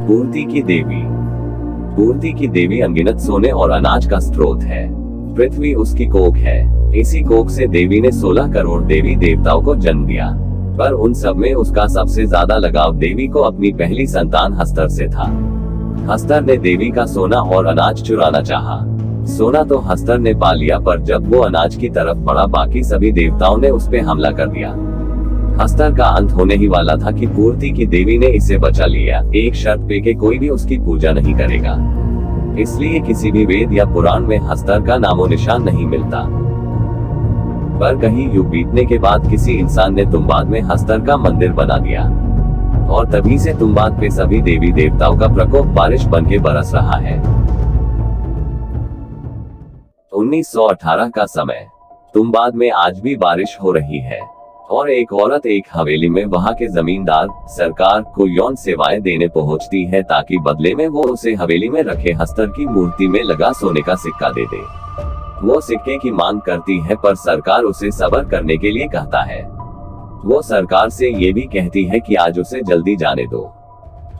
पूर्ति की देवी। पूर्ति की देवी अनगिनत सोने और अनाज का स्रोत है। पृथ्वी उसकी कोख है। इसी कोख से देवी ने 16 करोड़ देवी देवताओं को जन्म दिया, पर उन सब में उसका सबसे ज्यादा लगाव देवी को अपनी पहली संतान हस्तर से था। हस्तर ने देवी का सोना और अनाज चुराना चाहा। सोना तो हस्तर ने पा लिया, पर जब वो अनाज की तरफ बढ़ा बाकी सभी देवताओं ने उस पे हमला कर दिया। हस्तर का अंत होने ही वाला था कि पूर्ति की देवी ने इसे बचा लिया, एक शर्त पे कि कोई भी उसकी पूजा नहीं करेगा। इसलिए किसी भी वेद या पुराण में हस्तर का नामो निशान नहीं मिलता। पर कहीं युग बीतने के बाद किसी इंसान ने तुम्बाद में हस्तर का मंदिर बना दिया, और तभी से तुम्बाद पे सभी देवी देवताओं का प्रकोप बारिश बन के बरस रहा है। 1918 का समय। तुम्बाद में आज भी बारिश हो रही है, और एक औरत एक हवेली में वहां के जमींदार सरकार को यौन सेवाएं देने पहुंचती है, ताकि बदले में वो उसे हवेली में रखे हस्तर की मूर्ति में लगा सोने का सिक्का दे दे। वो सिक्के की मांग करती है, पर सरकार उसे सब्र करने के लिए कहता है। वो सरकार से ये भी कहती है कि आज उसे जल्दी जाने दो,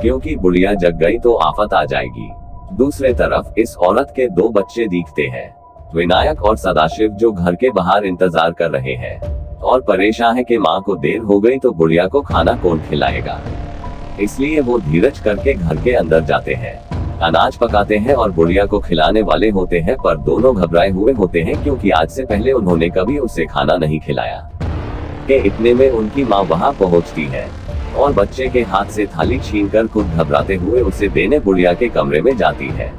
क्योंकि बुढ़िया जग गई तो आफत आ जाएगी। दूसरे तरफ इस औरत के 2 बच्चे दिखते हैं, विनायक और सदाशिव, जो घर के बाहर इंतजार कर रहे हैं और परेशान है कि माँ को देर हो गई तो बुढ़िया को खाना कौन खिलाएगा। इसलिए वो धीरज करके घर के अंदर जाते हैं, अनाज पकाते हैं और बुढ़िया को खिलाने वाले होते हैं, पर दोनों घबराए हुए होते हैं, क्योंकि आज से पहले उन्होंने कभी उसे खाना नहीं खिलाया। के इतने में उनकी माँ वहाँ पहुँचती है और बच्चे के हाथ से थाली छीनकर खुद घबराते हुए उसे देने बुढ़िया के कमरे में जाती है।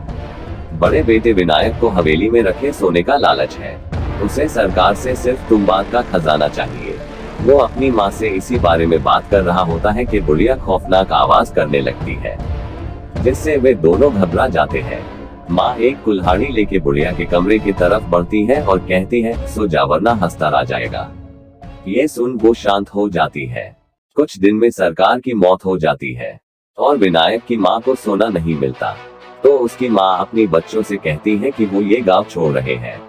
बड़े बेटे विनायक को हवेली में रखे सोने का लालच है। उसे सरकार से सिर्फ तुम्बाद का खजाना चाहिए। वो अपनी माँ से इसी बारे में बात कर रहा होता है कि बुढ़िया खौफनाक आवाज करने लगती है, जिससे वे दोनों घबरा जाते हैं। माँ एक कुल्हाड़ी लेके बुढ़िया के कमरे की तरफ बढ़ती है और कहती है, सो जा वरना हस्तर आ जाएगा। ये सुन वो शांत हो जाती है। कुछ दिन में सरकार की मौत हो जाती है और विनायक की माँ को सोना नहीं मिलता, तो उसकी माँ अपनी बच्चों से कहती है कि वो ये गांव छोड़ रहे हैं,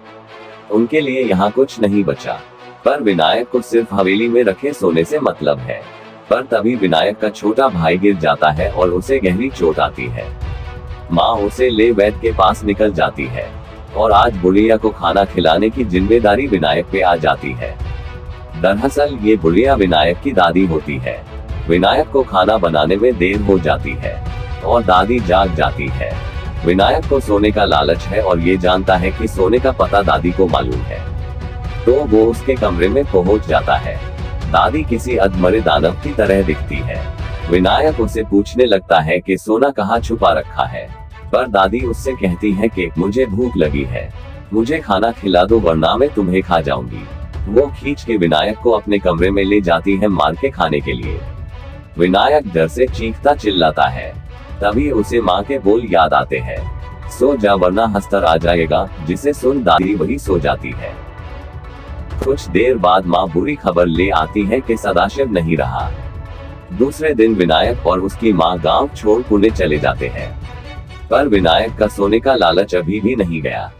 उनके लिए यहाँ कुछ नहीं बचा। पर विनायक को सिर्फ हवेली में रखे सोने से मतलब है। पर तभी विनायक का छोटा भाई गिर जाता है और उसे गहरी चोट आती है। माँ उसे ले वैद्य के पास निकल जाती है और आज बुढ़िया को खाना खिलाने की जिम्मेदारी विनायक पे आ जाती है। दरअसल ये बुढ़िया विनायक की दादी होती है। विनायक को खाना बनाने में देर हो जाती है और दादी जाग जाती है। विनायक को सोने का लालच है और ये जानता है कि सोने का पता दादी को मालूम है, तो वो उसके कमरे में पहुंच जाता है। दादी किसी अधमरे दानव की तरह दिखती है। विनायक उसे पूछने लगता है कि सोना कहाँ छुपा रखा है, पर दादी उससे कहती है कि मुझे भूख लगी है, मुझे खाना खिला दो वरना मैं तुम्हें खा जाऊंगी। वो खींच के विनायक को अपने कमरे में ले जाती है मार के खाने के लिए। विनायक डर से चीखता चिल्लाता है। तभी उसे माँ के बोल याद आते हैं, सो जा वरना हस्तर आ जाएगा, जिसे सुन दादी वही सो जाती है। कुछ देर बाद माँ बुरी खबर ले आती है कि सदाशिव नहीं रहा। दूसरे दिन विनायक और उसकी माँ गांव छोड़ पुणे चले जाते हैं, पर विनायक का सोने का लालच अभी भी नहीं गया।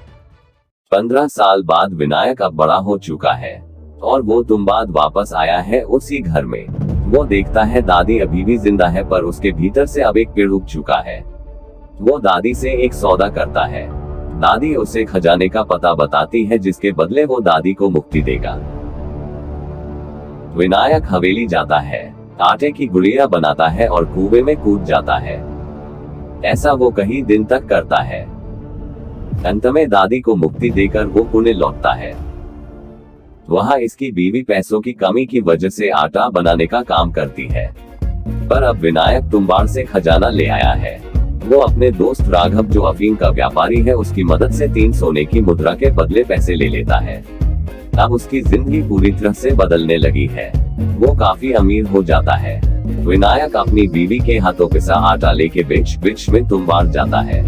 15 साल बाद विनायक अब बड़ा हो चुका है और वो तुम्बाद वापस आया है उसी घर में। वो देखता है दादी अभी भी जिंदा है, पर उसके भीतर से अब एक पेड़ उग चुका है। वो दादी से एक सौदा करता है। दादी उसे खजाने का पता बताती है, जिसके बदले वो दादी को मुक्ति देगा। विनायक हवेली जाता है, आटे की गुड़िया बनाता है और कुएं में कूद जाता है। ऐसा वो कई दिन तक करता है। अंत में दादी को मुक्ति देकर वो पुणे लौटता है। वहाँ इसकी बीवी पैसों की कमी की वजह से आटा बनाने का काम करती है, पर अब विनायक तुम्बाड़ से खजाना ले आया है। वो अपने दोस्त राघव, जो अफीम का व्यापारी है, उसकी मदद से 3 सोने की मुद्रा के बदले पैसे ले लेता है। अब उसकी जिंदगी पूरी तरह से बदलने लगी है। वो काफी अमीर हो जाता है। विनायक अपनी बीवी के हाथों पिसा आटा लेके बीच में तुम्बाड़ जाता है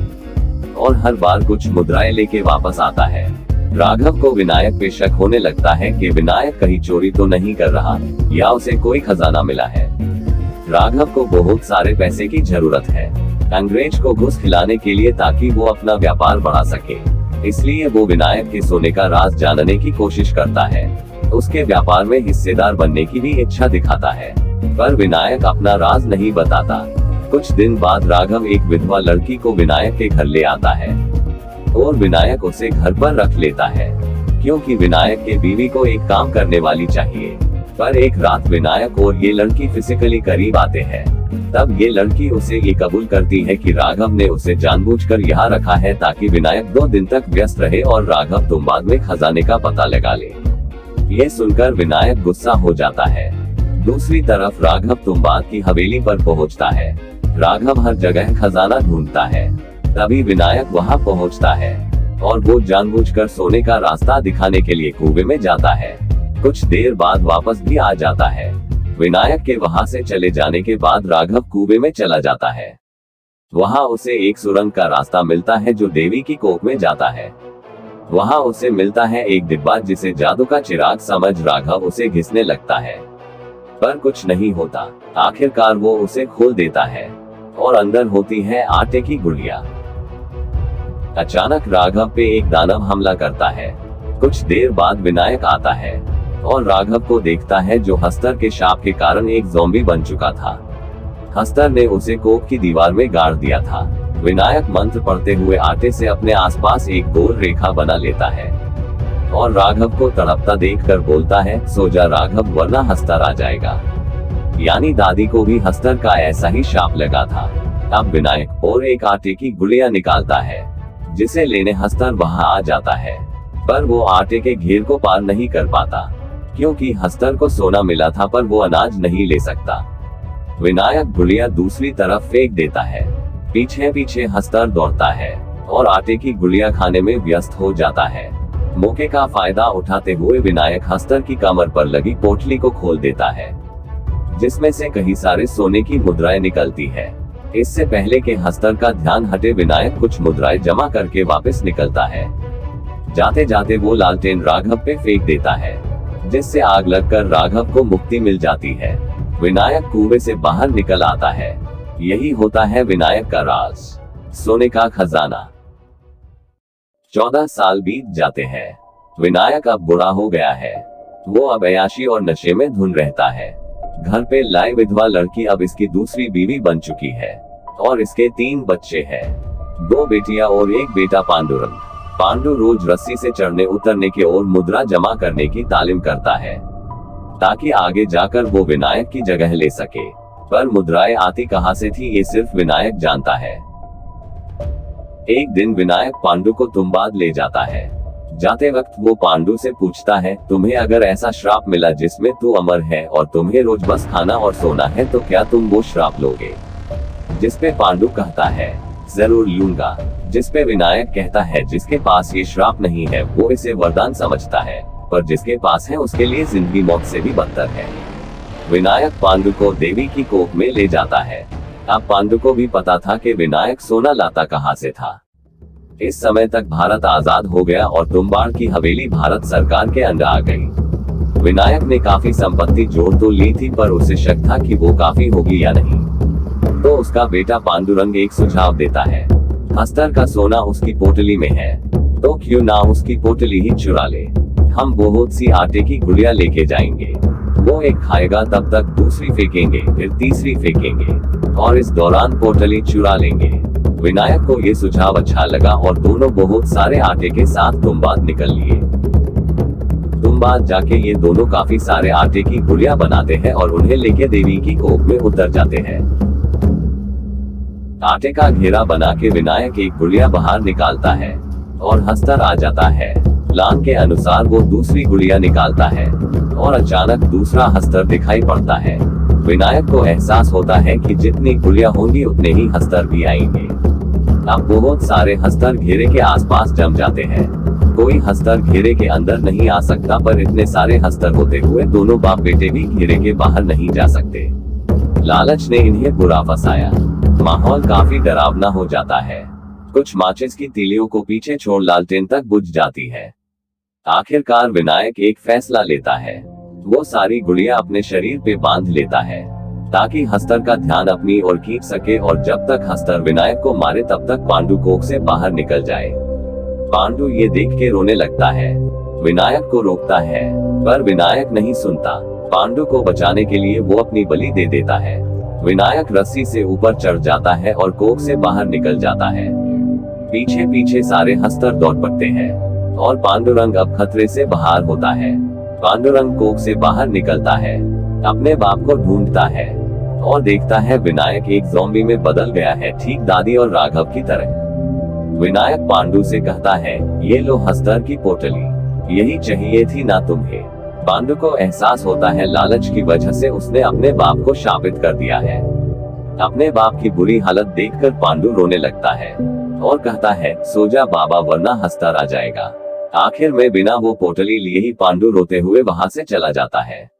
और हर बार कुछ मुद्राएं लेके वापस आता है। राघव को विनायक पे शक होने लगता है कि विनायक कहीं चोरी तो नहीं कर रहा या उसे कोई खजाना मिला है। राघव को बहुत सारे पैसे की जरूरत है अंग्रेज को घुस खिलाने के लिए, ताकि वो अपना व्यापार बढ़ा सके। इसलिए वो विनायक के सोने का राज जानने की कोशिश करता है। उसके व्यापार में हिस्सेदार बनने की भी इच्छा दिखाता है, पर विनायक अपना राज नहीं बताता। कुछ दिन बाद राघव एक विधवा लड़की को विनायक के घर ले आता है और विनायक उसे घर पर रख लेता है, क्योंकि विनायक के बीवी को एक काम करने वाली चाहिए। पर एक रात विनायक और ये लड़की फिजिकली करीब आते हैं। तब ये लड़की उसे ये कबूल करती है कि राघव ने उसे जानबूझकर यहाँ रखा है ताकि विनायक 2 दिन तक व्यस्त रहे और राघव तुंबाद में खजाने का पता लगा ले। ये सुनकर विनायक गुस्सा हो जाता है। दूसरी तरफ राघव तुंबाद की हवेली पर पहुंचता है। राघव हर जगह खजाना ढूंढता है। तभी विनायक वहां पहुंचता है और वो जानबूझकर सोने का रास्ता दिखाने के लिए कुएं में जाता है। कुछ देर बाद वापस भी आ जाता है। विनायक के वहां से चले जाने के बाद राघव कुएं में चला जाता है। वहां उसे एक सुरंग का रास्ता मिलता है जो देवी की कोख में जाता है। वहां उसे मिलता है एक डिब्बा जिसे जादू का चिराग समझ राघव उसे घिसने लगता है, पर कुछ नहीं होता। आखिरकार वो उसे खोल देता है और अंदर होती है आटे की गुड़िया। अचानक राघव पे एक दानव हमला करता है। कुछ देर बाद विनायक आता है और राघव को देखता है जो हस्तर के शाप के कारण एक ज़ॉम्बी बन चुका था। हस्तर ने उसे कोख की दीवार में गाड़ दिया था। विनायक मंत्र पढ़ते हुए आटे से अपने आसपास एक गोल रेखा बना लेता है और राघव को तड़पता देखकर बोलता है, सो जा राघव वरना हस्तर आ जाएगा। यानी दादी को भी हस्तर का ऐसा ही शाप लगा था। अब विनायक और एक आटे की गुड़िया निकालता है जिसे लेने हस्तर वहां आ जाता है, पर वो आटे के घेर को पार नहीं कर पाता क्योंकि हस्तर को सोना मिला था पर वो अनाज नहीं ले सकता। विनायक गुड़िया दूसरी तरफ फेंक देता है। पीछे पीछे हस्तर दौड़ता है और आटे की गुड़िया खाने में व्यस्त हो जाता है। मौके का फायदा उठाते हुए विनायक हस्तर की कमर पर लगी पोटली को खोल देता है जिसमें से कई सारे सोने की मुद्राएं निकलती है। इससे पहले के हस्तर का ध्यान हटे विनायक कुछ मुद्राएं जमा करके वापस निकलता है। जाते जाते वो लालटेन राघव पे फेंक देता है जिससे आग लगकर राघव को मुक्ति मिल जाती है। विनायक कुएं से बाहर निकल आता है। यही होता है विनायक का राज, सोने का खजाना। 14 साल बीत जाते हैं। विनायक अब बुढ़ा हो गया है। वो अब अय्याशी और नशे में धुन रहता है। घर पे लाई विधवा लड़की अब इसकी दूसरी बीवी बन चुकी है और इसके 3 बच्चे हैं, 2 बेटियां और 1 बेटा पांडुरंग। पांडु रोज रस्सी से चढ़ने उतरने के और मुद्रा जमा करने की तालीम करता है ताकि आगे जाकर वो विनायक की जगह ले सके, पर मुद्राएं आती कहां से थी ये सिर्फ विनायक जानता है। एक दिन विनायक पांडु को तुंबाद ले जाता है। जाते वक्त वो पांडु से पूछता है, तुम्हें अगर ऐसा श्राप मिला जिसमें तू अमर है और तुम्हें रोज बस खाना और सोना है तो क्या तुम वो श्राप लोगे? जिसपे पांडु कहता है, जरूर लूंगा। जिसपे विनायक कहता है, जिसके पास ये श्राप नहीं है वो इसे वरदान समझता है, पर जिसके पास है उसके लिए जिंदगी मौत से भी बदतर है। विनायक पांडु को देवी की कोख में ले जाता है। अब पांडु को भी पता था कि विनायक सोना लाता कहां से था। इस समय तक भारत आजाद हो गया और तुंबाड़ की हवेली भारत सरकार के अंडर आ गई। विनायक ने काफी संपत्ति जोड़ तो ली थी पर उसे शक था कि वो काफी होगी या नहीं। तो उसका बेटा पांडुरंग एक सुझाव देता है, हस्तर का सोना उसकी पोटली में है तो क्यों ना उसकी पोटली ही चुरा ले। हम बहुत सी आटे की गुड़िया लेके जाएंगे, वो एक खाएगा तब तक दूसरी फेंकेंगे फिर तीसरी फेंकेंगे और इस दौरान पोटली चुरा लेंगे। विनायक को ये सुझाव अच्छा लगा और दोनों बहुत सारे आटे के साथ तुंबाद निकल लिए। तुंबाद जाके ये दोनों काफी सारे आटे की गुड़िया बनाते हैं और उन्हें लेके देवी की कोख में उतर जाते हैं। आटे का घेरा बना के विनायक एक गुड़िया बाहर निकालता है और हस्तर आ जाता है। प्लान के अनुसार वो दूसरी गुड़िया निकालता है और अचानक दूसरा हस्तर दिखाई पड़ता है। विनायक को एहसास होता है कि जितनी गुड़िया होंगी उतने ही हस्तर भी आएंगे। अब बहुत सारे हस्तर घेरे के आसपास जम जाते हैं। कोई हस्तर घेरे के अंदर नहीं आ सकता, पर इतने सारे हस्तर होते हुए दोनों बाप बेटे भी घेरे के बाहर नहीं जा सकते। लालच ने इन्हें बुरा फंसाया। माहौल काफी डरावना हो जाता है। कुछ माचिस की तीलियों को पीछे छोड़ लालटेन तक बुझ जाती है। आखिरकार विनायक एक फैसला लेता है। वो सारी गुड़िया अपने शरीर पे बांध लेता है ताकि हस्तर का ध्यान अपनी ओर खींच सके और जब तक हस्तर विनायक को मारे तब तक पांडु कोख से बाहर निकल जाए। पांडु ये देख के रोने लगता है। विनायक को रोकता है पर विनायक नहीं सुनता। पांडु को बचाने के लिए वो अपनी बलि दे देता है। विनायक रस्सी से ऊपर चढ़ जाता है और कोख से बाहर निकल जाता है। पीछे पीछे सारे हस्तर दौड़ पड़ते हैं और पांडुरंग अब खतरे से बाहर होता है। पांडुरंग कोख से बाहर निकलता है, अपने बाप को ढूंढता है और देखता है विनायक एक ज़ॉम्बी में बदल गया है, ठीक दादी और राघव की तरह। विनायक पांडु से कहता है, ये लो हस्तर की पोटली, यही चाहिए थी ना तुम्हें। पांडु को एहसास होता है लालच की वजह से उसने अपने बाप को शापित कर दिया है। अपने बाप की बुरी हालत देखकर पांडु रोने लगता है और कहता है, सो जा बाबा वरना हस्तर आ जाएगा। आखिर में बिना वो पोटली लिए ही पांडु रोते हुए वहां से चला जाता है।